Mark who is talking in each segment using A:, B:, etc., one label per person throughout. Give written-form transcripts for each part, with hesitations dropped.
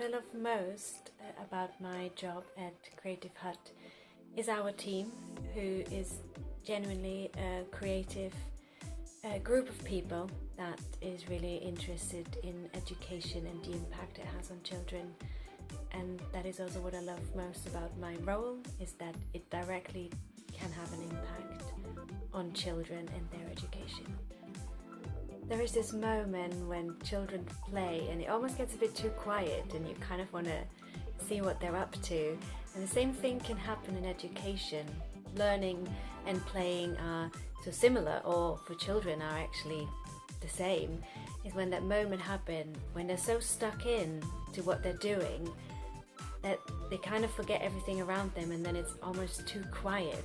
A: I love most about my job at Creative Hut is our team, who is genuinely a creative group of people that is really interested in education and the impact it has on children. And that is also what I love most about my role, is that it directly can have an impact on children and their education. There is this moment when children play and it almost gets a bit too quiet and you kind of want to see what they're up to. And the same thing can happen in education. Learning and playing are so similar, or for children are actually the same, is when that moment happens, when they're so stuck in to what they're doing that they kind of forget everything around them, and then it's almost too quiet.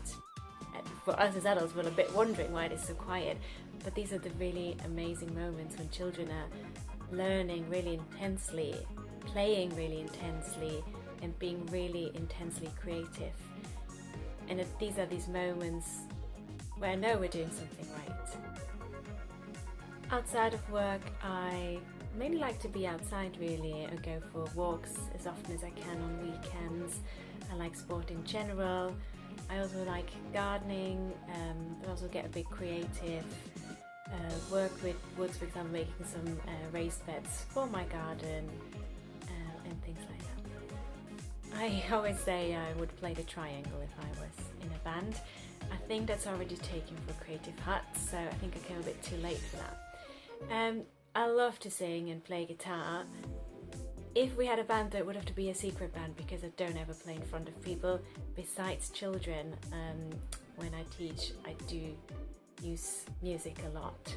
A: For us as adults, we're a bit wondering why it is so quiet, but these are the really amazing moments when children are learning really intensely, playing really intensely, and being really intensely creative. And these are these moments where I know we're doing something right. Outside of work, I mainly like to be outside really. I go for walks as often as I can on weekends. I like sport in general. I also like gardening. I also get a bit creative. Work with woods, for example, making some raised beds for my garden and things like that. I always say I would play the triangle if I was in a band. I think that's already taken for Creative Hut, so I think I came a bit too late for that. I love to sing and play guitar. If we had a band, it would have to be a secret band because I don't ever play in front of people. Besides children, when I teach, I do use music a lot,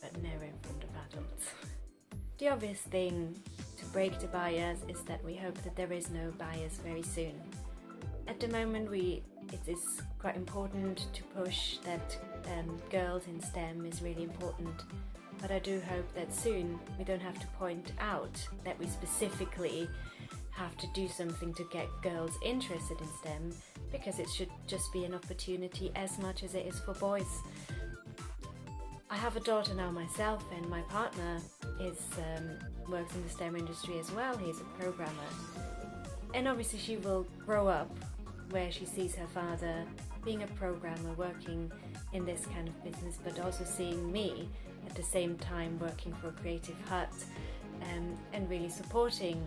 A: but never in front of adults. The obvious thing to break the bias is that we hope that there is no bias very soon. At the moment, it is quite important to push that girls in STEM is really important, but I do hope that soon we don't have to point out that we specifically have to do something to get girls interested in STEM, because it should just be an opportunity as much as it is for boys. I have a daughter now myself, and my partner works in the STEM industry as well. He's a programmer, and obviously she will grow up where she sees her father being a programmer, working in this kind of business, but also seeing me at the same time working for Creative Hut and really supporting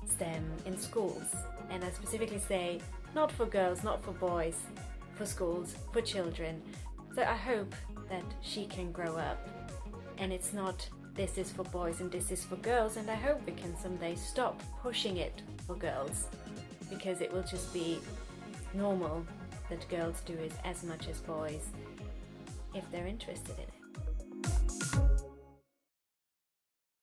A: STEM in schools. And I specifically say not for girls, not for boys, for schools, for children. So I hope that she can grow up and it's not this is for boys and this is for girls, and I hope we can someday stop pushing it for girls, because it will just be normal that girls do it as much as boys if they're interested in it.